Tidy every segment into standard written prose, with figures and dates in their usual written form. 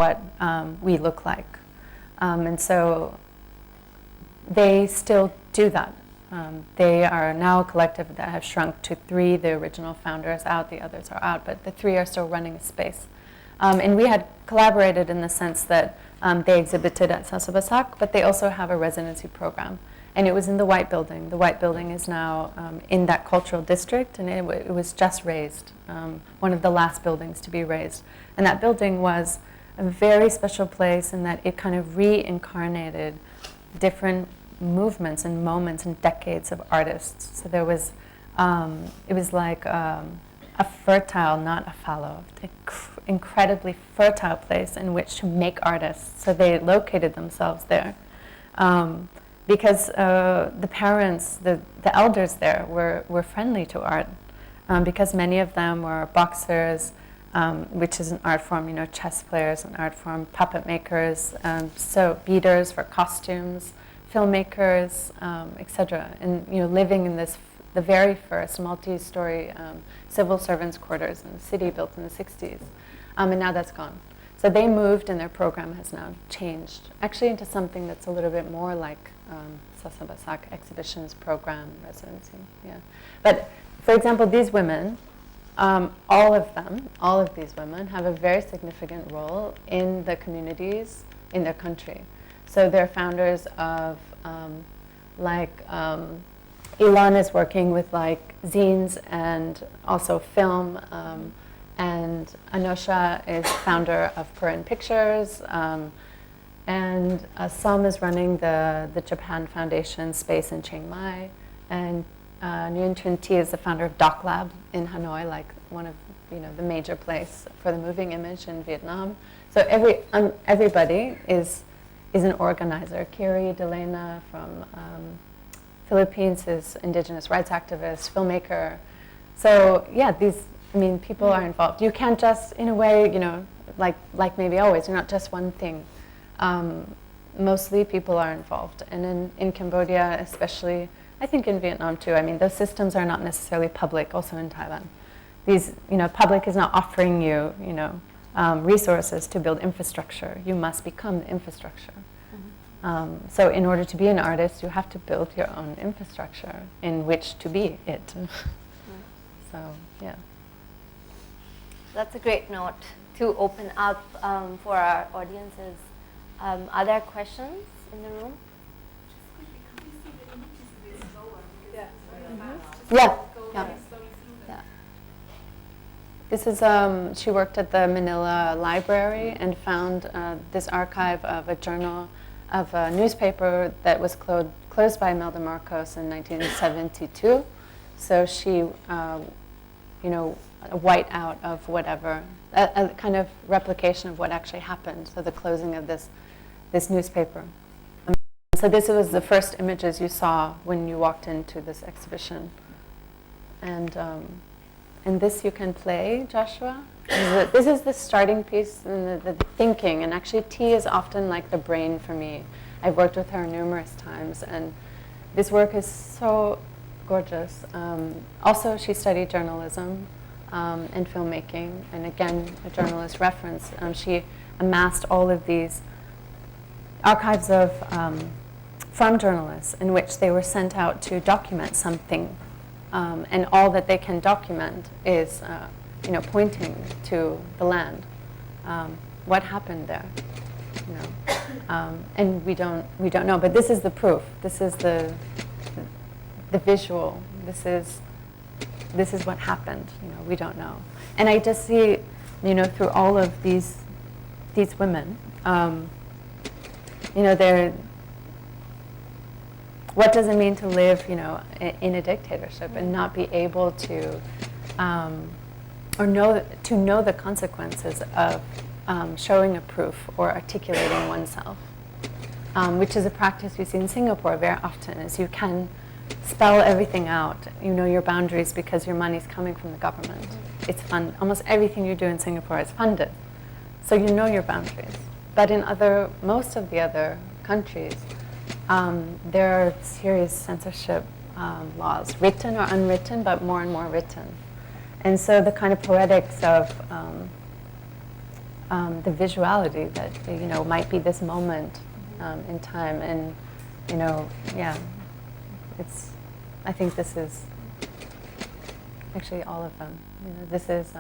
what we look like. And so they still do that. They are now a collective that have shrunk to 3. The original founder is out, the others are out, but the 3 are still running a space. And we had collaborated in the sense that they exhibited at Sasabasak, but they also have a residency program. And it was in the White Building. The White Building is now in that cultural district, and it was just raised, one of the last buildings to be raised. And that building was a very special place in that it kind of reincarnated different movements and moments and decades of artists. So there was, it was like a fertile, not a fallow, incredibly fertile place in which to make artists. So they located themselves there. Because the parents, the elders there were friendly to art. Because many of them were boxers, which is an art form, you know, chess players, an art form, puppet makers, so beaters for costumes, filmmakers, etc. And, you know, living in this, the very first multi-story civil servants' quarters in the city built in the 60s. And now that's gone. So they moved, and their program has now changed, actually into something that's a little bit more like Sasabasak exhibitions program residency. Yeah, but for example, these women, all of these women have a very significant role in the communities in their country. So they're founders of Ilan is working with like zines and also film. And Anosha is founder of Purin Pictures, and Sam is running the Japan Foundation space in Chiang Mai, and Nguyen Trinh Thi is the founder of Doc Lab in Hanoi, like one of the major place for the moving image in Vietnam. So everybody is an organizer. Kiri Delena from Philippines is indigenous rights activist, filmmaker. So yeah, people are involved. You can't just, in a way, like maybe always, you're not just one thing. Mostly people are involved. And in Cambodia, especially, I think in Vietnam too, those systems are not necessarily public, also in Thailand. These, public is not offering you, resources to build infrastructure. You must become the infrastructure. Mm-hmm. So in order to be an artist, you have to build your own infrastructure in which to be it. Mm-hmm. So, yeah. That's a great note to open up for our audiences. Are there questions in the room? Yeah. This is, she worked at the Manila Library and found this archive of a journal, of a newspaper that was closed by Imelda Marcos in 1972. So she, a whiteout of whatever, a kind of replication of what actually happened, so the closing of this newspaper. So this was the first images you saw when you walked into this exhibition. And this you can play, Joshua. This is the starting piece and the thinking, and actually T is often like the brain for me. I've worked with her numerous times, and this work is so gorgeous. Also, she studied journalism and filmmaking, and again, a journalist reference. She amassed all of these archives of from journalists in which they were sent out to document something, and all that they can document is, pointing to the land. What happened there? And we don't know. But this is the proof. This is the visual. This is what happened. We don't know. And I just see, through all of these women, they're. What does it mean to live, in a dictatorship and not be able to, or know the consequences of showing a proof or articulating oneself, which is a practice we see in Singapore very often. Is you can spell everything out, your boundaries because your money's coming from the government. It's fun. Almost everything you do in Singapore is funded, so you know your boundaries. But in most of the other countries, there are serious censorship laws, written or unwritten, but more and more written. And so the kind of poetics of the visuality that, you know, might be this moment in time. And, you know, yeah, I think this is actually all of them. You know, this is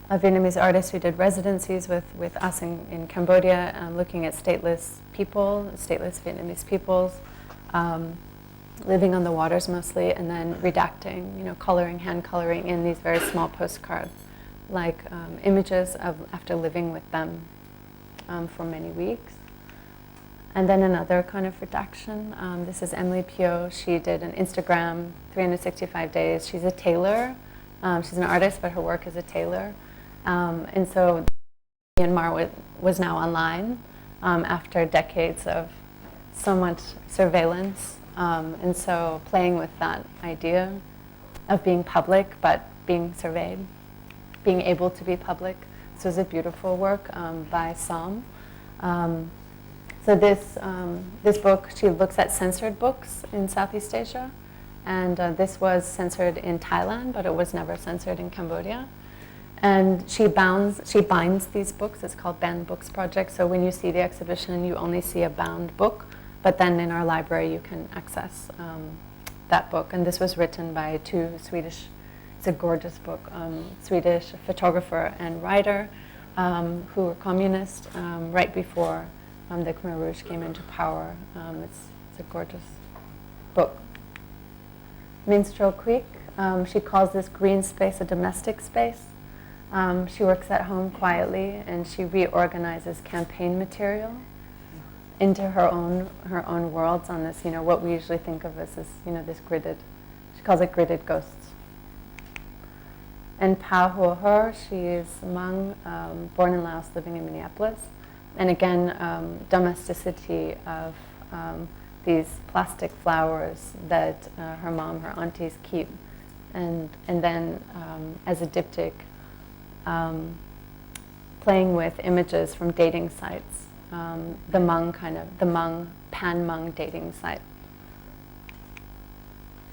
a Vietnamese artist who did residencies with us in Cambodia, looking at stateless people, stateless Vietnamese peoples, living on the waters mostly, and then redacting, you know, coloring, hand coloring in these very small postcards, like images of after living with them for many weeks. And then another kind of redaction. This is Emily Pio. She did an Instagram 365 days. She's a tailor. She's an artist, but her work is a tailor. And so Myanmar was now online after decades of so much surveillance. And so playing with that idea of being public, but being surveyed, being able to be public. This was a beautiful work by Som. So this book, she looks at censored books in Southeast Asia. And this was censored in Thailand, but it was never censored in Cambodia. And she binds these books. It's called Banned Books Project. So when you see the exhibition, you only see a bound book. But then in our library, you can access that book. And this was written by two Swedish, it's a gorgeous book, Swedish photographer and writer who were communist right before the Khmer Rouge came into power. It's a gorgeous book. Minstrel Creek, she calls this green space a domestic space. She works at home quietly, and she reorganizes campaign material into her own worlds on this, you know, what we usually think of as this, you know, this gridded. She calls it gridded ghosts. And Pa Ho Her, she is Hmong, born in Laos, living in Minneapolis. And again, domesticity of these plastic flowers that her mom, her aunties keep, and then as a diptych, playing with images from dating sites, the Hmong, pan-Hmong dating site.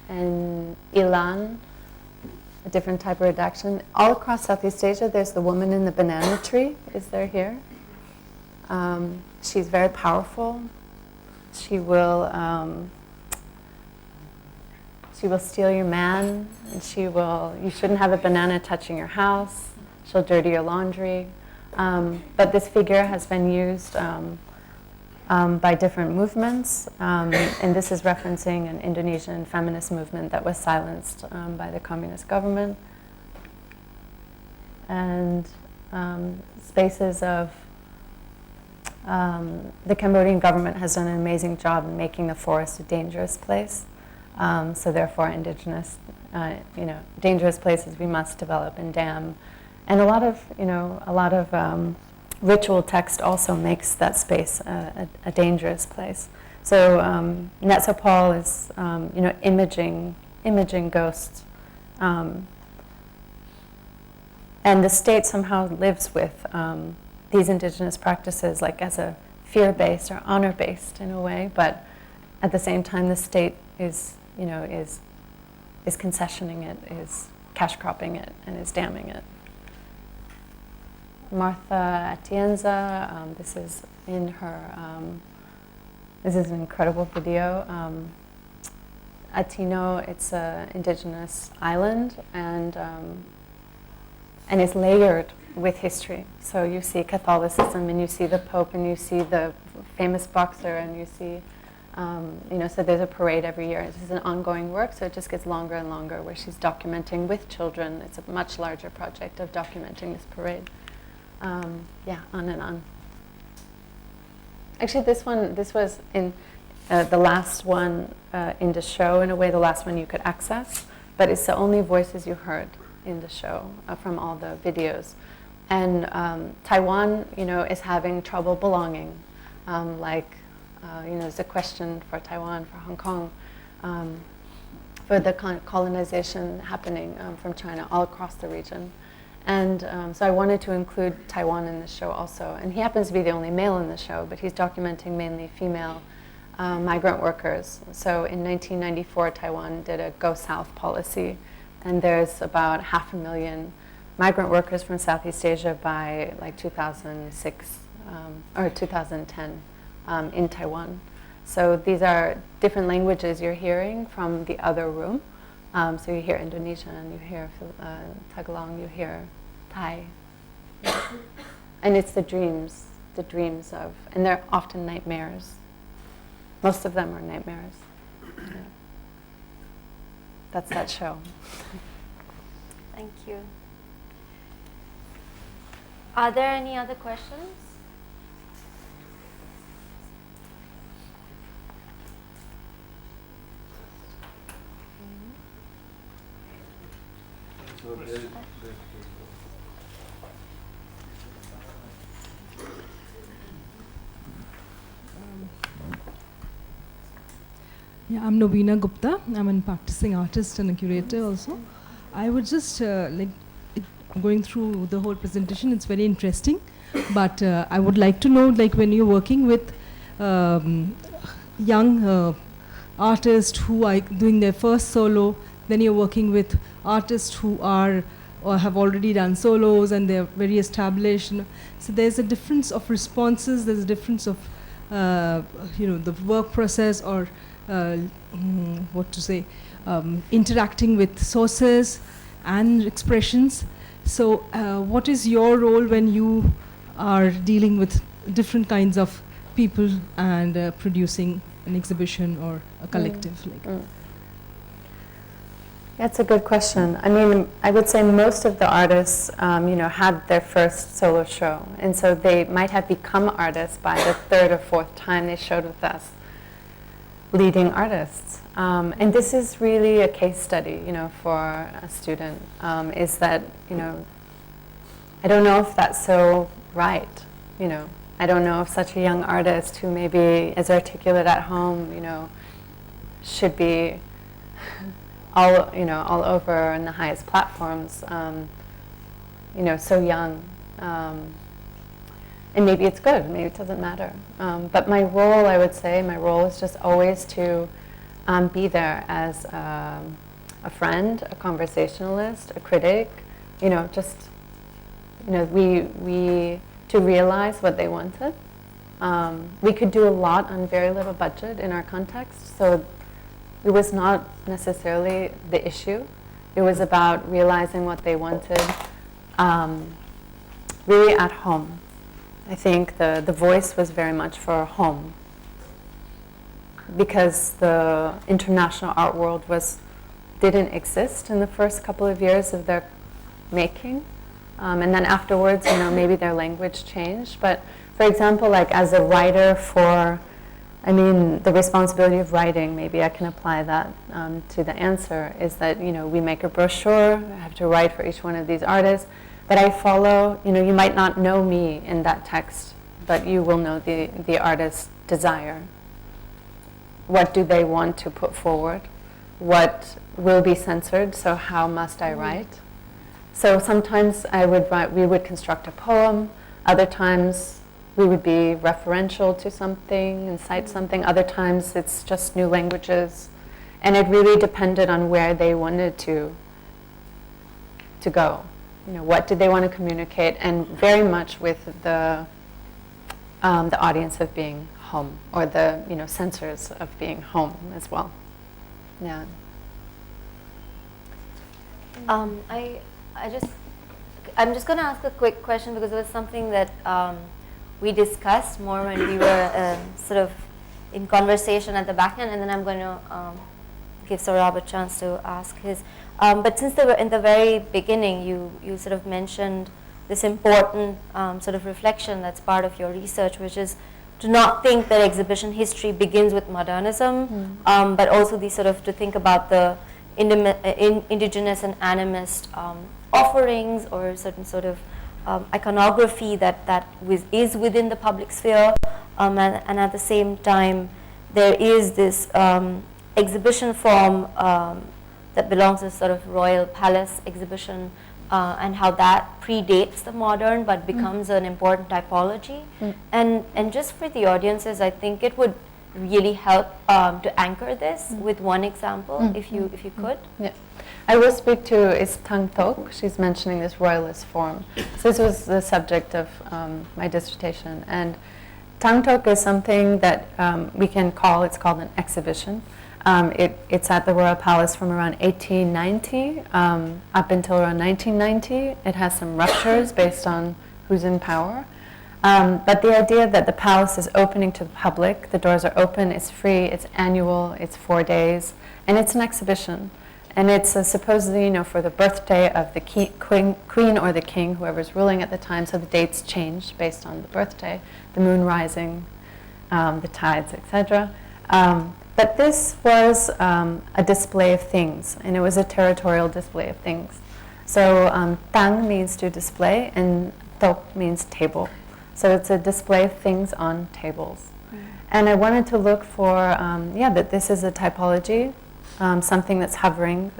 And Ilan, a different type of redaction. All across Southeast Asia, there's the woman in the banana tree. Is there here? She's very powerful. She will steal your man, and you shouldn't have a banana touching your house. She'll dirty your laundry. But this figure has been used by different movements, and this is referencing an Indonesian feminist movement that was silenced by the communist government. And spaces of the Cambodian government has done an amazing job in making the forest a dangerous place. So therefore, indigenous, dangerous places we must develop and dam. And a lot of ritual text also makes that space a dangerous place. So Netzopal is, imaging ghosts. And the state somehow lives with these indigenous practices, like as a fear-based or honor-based in a way, but at the same time, the state is concessioning it, is cash cropping it, and is damming it. Martha Atienza, this is in her, this is an incredible video. Atino, it's an indigenous island, and it's layered with history. So you see Catholicism, and you see the Pope, and you see the famous boxer, and you see, so there's a parade every year. This is an ongoing work, so it just gets longer and longer, where she's documenting with children. It's a much larger project of documenting this parade. On and on. Actually, this was in the last one in the show, in a way, the last one you could access, but it's the only voices you heard in the show from all the videos. And Taiwan, is having trouble belonging. There's a question for Taiwan, for Hong Kong, for the colonization happening from China all across the region. And so I wanted to include Taiwan in the show also. And he happens to be the only male in the show, but he's documenting mainly female migrant workers. So in 1994, Taiwan did a Go South policy, and there's about 500,000 migrant workers from Southeast Asia by like 2006 or 2010 in Taiwan. So these are different languages you're hearing from the other room. So you hear Indonesian, you hear Tagalog, you hear Thai. And it's the dreams of, and they're often nightmares. Most of them are nightmares. Yeah. That's that show. Thank you. Are there any other questions? Yeah, I'm Nobina Gupta. I'm a practicing artist and a curator also. I would just going through the whole presentation. It's very interesting, but I would like to know, like, when you're working with young artists who are doing their first solo, then you're working with artists who are or have already done solos and they're very established. So there's a difference of responses. There's a difference of the work process or interacting with sources and expressions. So what is your role when you are dealing with different kinds of people and producing an exhibition or a collective? That's a good question. I mean, I would say most of the artists, had their first solo show, and so they might have become artists by the third or fourth time they showed with us, leading artists. And this is really a case study, for a student, is that, I don't know if that's so right, I don't know if such a young artist who maybe is articulate at home, should be all over in the highest platforms, so young. And maybe it's good, maybe it doesn't matter. But my role, I would say, is just always to be there as a friend, a conversationalist, a critic, to realize what they wanted. We could do a lot on very little budget in our context, so it was not necessarily the issue. It was about realizing what they wanted really at home. I think the voice was very much for home, because the international art world didn't exist in the first couple of years of their making. And then afterwards, maybe their language changed. But for example, like as a writer the responsibility of writing, maybe I can apply that to the answer, is that, we make a brochure, I have to write for each one of these artists, but I follow, you might not know me in that text, but you will know the artist's desire. What do they want to put forward? What will be censored, so how must I write? So sometimes we would construct a poem, other times we would be referential to something and cite something. Other times it's just new languages. And it really depended on where they wanted to go. What did they want to communicate? And very much with the audience of being home, or the censors of being home as well. Yeah. I'm just going to ask a quick question, because it was something that we discussed more when we were sort of in conversation at the back end, and then I'm going to give Saurabh a chance to ask his. But since in the very beginning, you sort of mentioned this important sort of reflection that's part of your research, which is to not think that exhibition history begins with modernism, but also to think about the indigenous and animist offerings or certain sort of iconography that is within the public sphere, and at the same time there is this exhibition form that belongs to sort of royal palace exhibition, and how that predates the modern but becomes an important typology. And just for the audiences, I think it would really help to anchor this with one example, if you could? Yeah. I will speak to is Tang Tok. She's mentioning this royalist form. So this was the subject of my dissertation. And Tang Tok is something that we can call, it's called an exhibition. It's at the Royal Palace from around 1890 up until around 1990. It has some ruptures based on who's in power. But the idea that the palace is opening to the public, the doors are open, it's free, it's annual, it's 4 days, and it's an exhibition. And it's supposedly, for the birthday of the queen or the king, whoever's ruling at the time, so the dates change based on the birthday, the moon rising, the tides, etc. But this was a display of things, and it was a territorial display of things. So tang means to display, and tok means table. So it's a display of things on tables. And I wanted to look for, that this is a typology, something that's hovering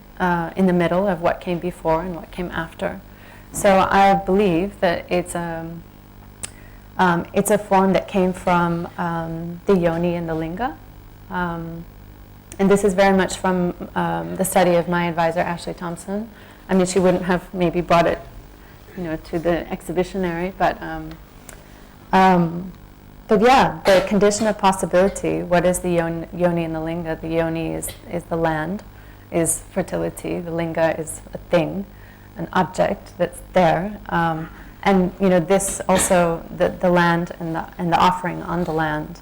in the middle of what came before and what came after. So I believe that it's a form that came from the yoni and the linga. And this is very much from the study of my advisor, Ashley Thompson. I mean, she wouldn't have maybe brought it, to the exhibitionary, but yeah, the condition of possibility. What is the yoni and the linga? The yoni is the land, is fertility. The linga is a thing, an object that's there. And this also, the land and the offering on the land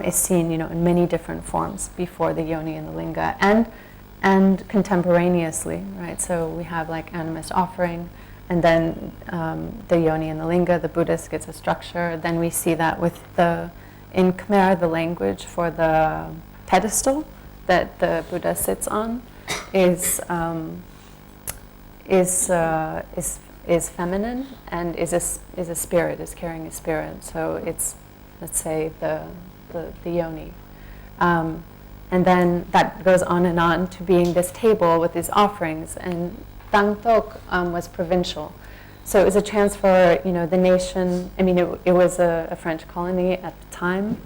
is seen, in many different forms before the yoni and the linga, and contemporaneously, right? So we have like animist offering, and then the yoni and the linga, the Buddhist gets a structure. Then we see that in Khmer, the language for the pedestal that the Buddha sits on is feminine and is a spirit, is carrying a spirit. So it's, let's say, the yoni. And then that goes on to being this table with these offerings. And Tang Tok was provincial. So it was a chance for, the nation, I mean, it was a French colony at the time,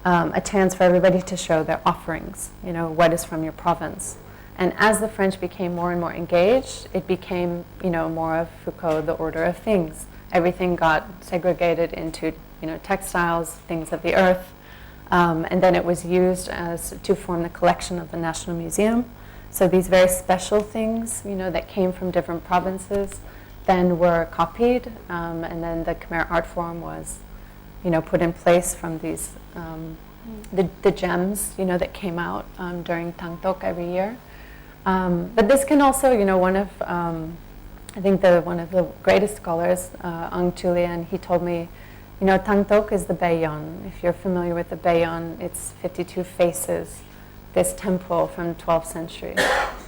a chance for everybody to show their offerings, what is from your province. And as the French became more and more engaged, it became, more of Foucault, the order of things. Everything got segregated into, textiles, things of the earth, and then it was used to form the collection of the National Museum. So these very special things, that came from different provinces, then were copied, and then the Khmer art form was, put in place from these, the gems, that came out during Tang Tok every year. But this can also, one of the greatest scholars, Ang Julian, he told me, Tang Tok is the Bayon. If you're familiar with the Bayon, it's 52 faces, this temple from 12th century.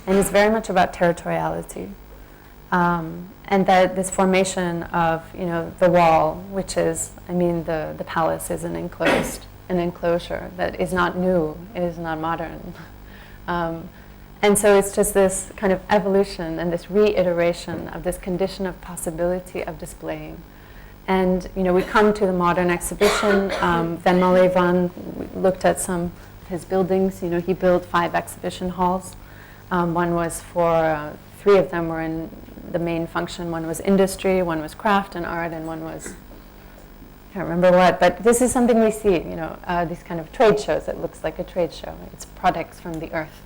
And it's very much about territoriality. And that this formation of, the wall, which is, the palace is an enclosure that is not new, it is not modern. And so it's just this kind of evolution and this reiteration of this condition of possibility of displaying. And, we come to the modern exhibition. Van Malevan looked at some of his buildings. He built 5 exhibition halls. One was for, 3 of them were in the main function. One was industry, one was craft and art, and one was, I can't remember what. But this is something we see, these kind of trade shows. It looks like a trade show. It's products from the earth.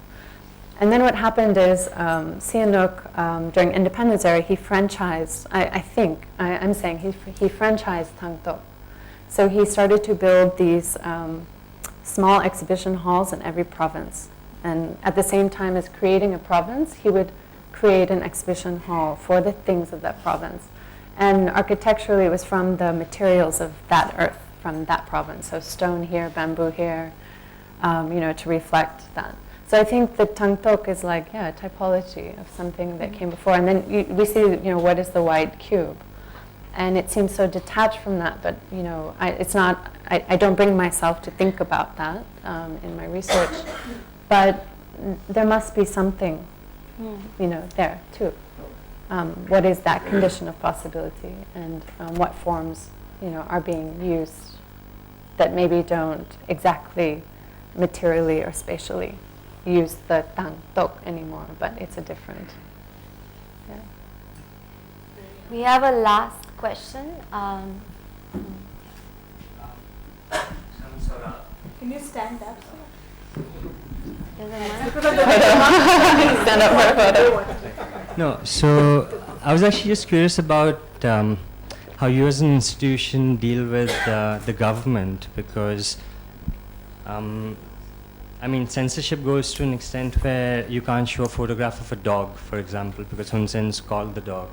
And then what happened is Sihanouk, during independence era, he franchised, I'm saying he franchised Tang Tok. So he started to build these small exhibition halls in every province. And at the same time as creating a province, he would create an exhibition hall for the things of that province. And architecturally, it was from the materials of that earth, from that province. So stone here, bamboo here, to reflect that. So I think the Tang Tok is like, a typology of something that came before. And then we see, what is the white cube? And it seems so detached from that, but, I don't bring myself to think about that in my research. But there must be something, there too. What is that condition of possibility, and what forms, are being used that maybe don't exactly materially or spatially use the tang tok anymore, but it's a different. Yeah. We have a last question. Can you stand up? There's a mic. Stand up for a photo. No, so I was actually just curious about how you as an institution deal with the government, because I mean, censorship goes to an extent where you can't show a photograph of a dog, for example, because Hun Sen's called the dog,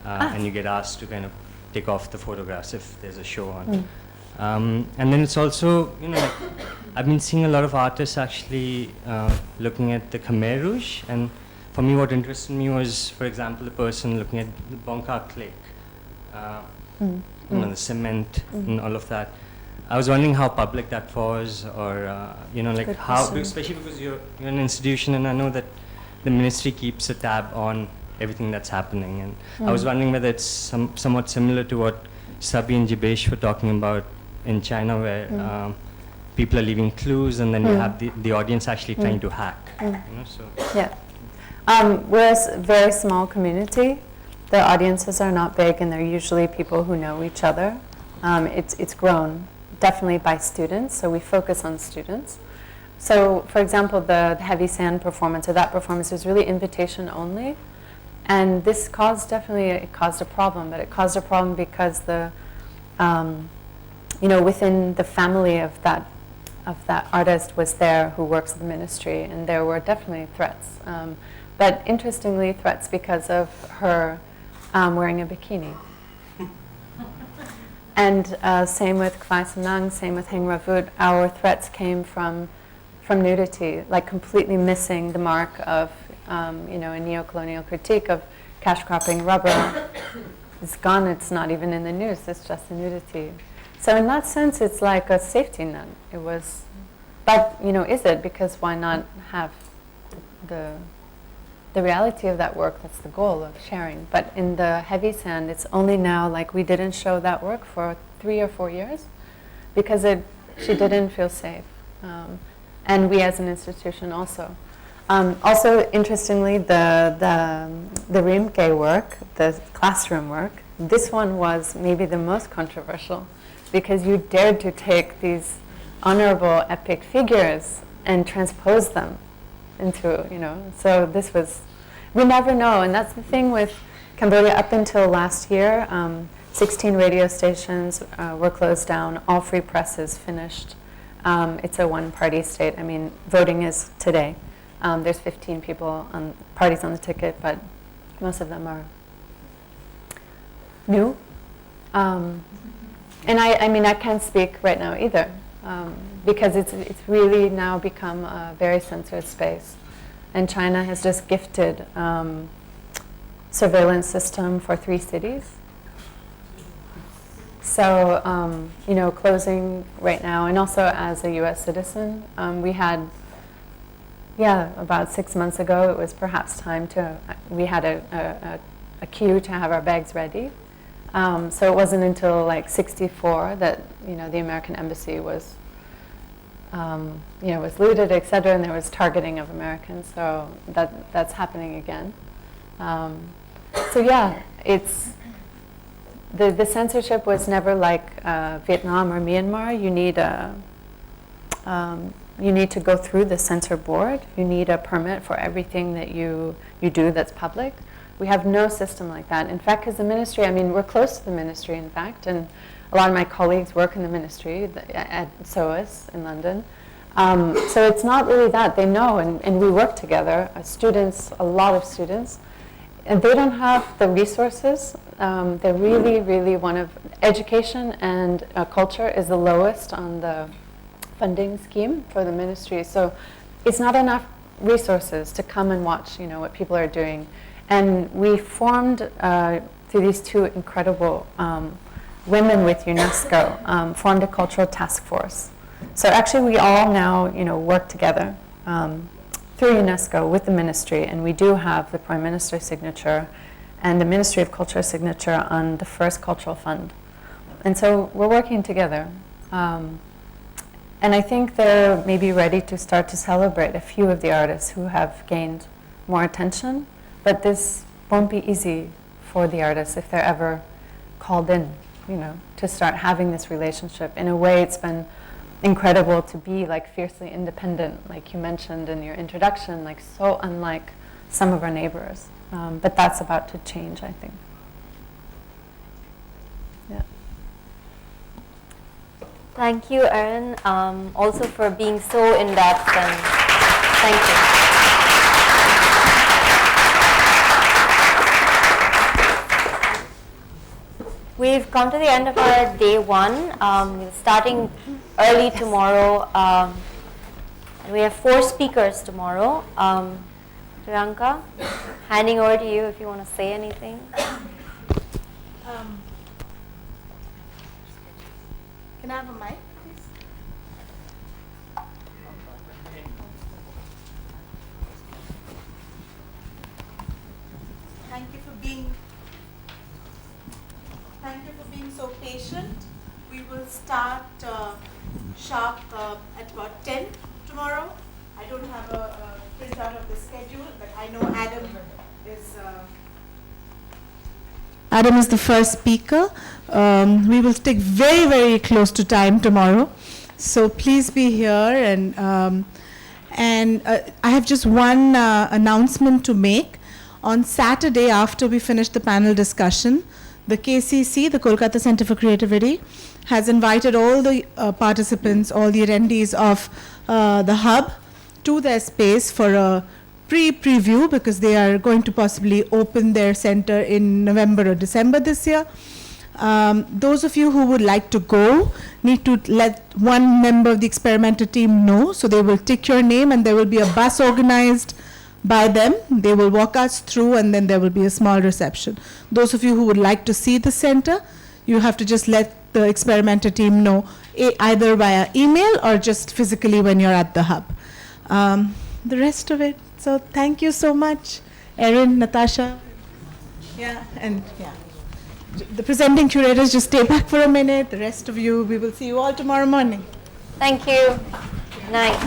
and you get asked to kind of take off the photographs if there's a show on. And then it's also, you know, like, I've been seeing a lot of artists actually looking at the Khmer Rouge, and for me what interested me was, for example, the person looking at the Bangkok Lake, you know, the cement and all of that. I was wondering how public that was, or you know, like how, especially because you're an institution, and I know that the ministry keeps a tab on everything that's happening, and I was wondering whether it's somewhat similar to what Sabi and Jibesh were talking about in China, where people are leaving clues, and then you have the audience actually trying to hack. You know, so. Yeah. We're a very small community. The audiences are not big, and they're usually people who know each other. It's grown definitely by students, so we focus on students. So, for example, the heavy sand performance, or that performance, was really invitation only, and this caused it caused a problem. But it caused a problem because the you know, within the family of that artist was there who works at the ministry, and there were definitely threats. But interestingly, threats because of her wearing a bikini. And same with Khwai Sanang, same with Heng Ravut. Our threats came from nudity, like completely missing the mark of, you know, a neo-colonial critique of cash cropping rubber. It's gone, it's not even in the news, it's just the nudity. So in that sense, it's like a safety net. It was, but, you know, is it? Because why not have the reality of that work? That's the goal of sharing. But in the heavy sand, it's only now, like, we didn't show that work for 3 or 4 years because she didn't feel safe. And we as an institution also. Also, interestingly, the Rimke work, the classroom work, this one was maybe the most controversial, because you dared to take these honorable epic figures and transpose them into, you know, so this was, we never know, and that's the thing with Cambodia. Up until last year, 16 radio stations were closed down, all free press is finished. It's a one-party state. I mean, voting is today. There's 15 parties on the ticket, but most of them are new. And I mean, I can't speak right now either, because it's really now become a very censored space. And China has just gifted surveillance system for 3 cities. So, you know, closing right now, and also as a US citizen, we had, about 6 months ago, it was perhaps time we had a queue to have our bags ready. So it wasn't until like 1964 that, you know, the American embassy was, you know, was looted, etc., and there was targeting of Americans. So that's happening again. So yeah, it's the censorship was never like Vietnam or Myanmar. You need to go through the censor board. You need a permit for everything that you do that's public. We have no system like that. In fact, because the ministry, I mean, we're close to the ministry, in fact, and a lot of my colleagues work in the ministry at SOAS in London. So it's not really that. They know, and we work together, students, a lot of students, and they don't have the resources. They're really, really education and culture is the lowest on the funding scheme for the ministry. So it's not enough resources to come and watch, you know, what people are doing. And we formed, through these 2 incredible women with UNESCO, formed a cultural task force. So actually we all now, you know, work together through UNESCO with the ministry, and we do have the Prime Minister's signature and the Ministry of Culture signature on the first cultural fund. And so we're working together. And I think they're maybe ready to start to celebrate a few of the artists who have gained more attention, but this won't be easy for the artists if they're ever called in, you know, to start having this relationship. In a way, it's been incredible to be like fiercely independent, like you mentioned in your introduction, like so unlike some of our neighbors. But that's about to change, I think. Yeah. Thank you, Erin, also for being so in-depth, and thank you. We've come to the end of our day one. We're starting early tomorrow. And we have 4 speakers tomorrow. Priyanka, handing over to you if you want to say anything. Can I have a mic, please? Thank you for being so patient. We will start sharp at about 10 tomorrow. I don't have a printout of the schedule, but I know Adam is the first speaker. We will stick very, very close to time tomorrow. So please be here. And I have just one announcement to make. On Saturday, after we finish the panel discussion, the KCC, the Kolkata Center for Creativity, has invited all the participants, all the attendees of the hub to their space for a preview, because they are going to possibly open their center in November or December this year. Those of you who would like to go need to let one member of the experimenter team know, so they will tick your name and there will be a bus organized by them. They will walk us through and then there will be a small reception. Those of you who would like to see the center, you have to just let the experimenter team know either via email or just physically when you're at the hub. The rest of it, so thank you so much, Erin, Natasha. Yeah, and yeah. The presenting curators, just stay back for a minute. The rest of you, we will see you all tomorrow morning. Thank you. Good night.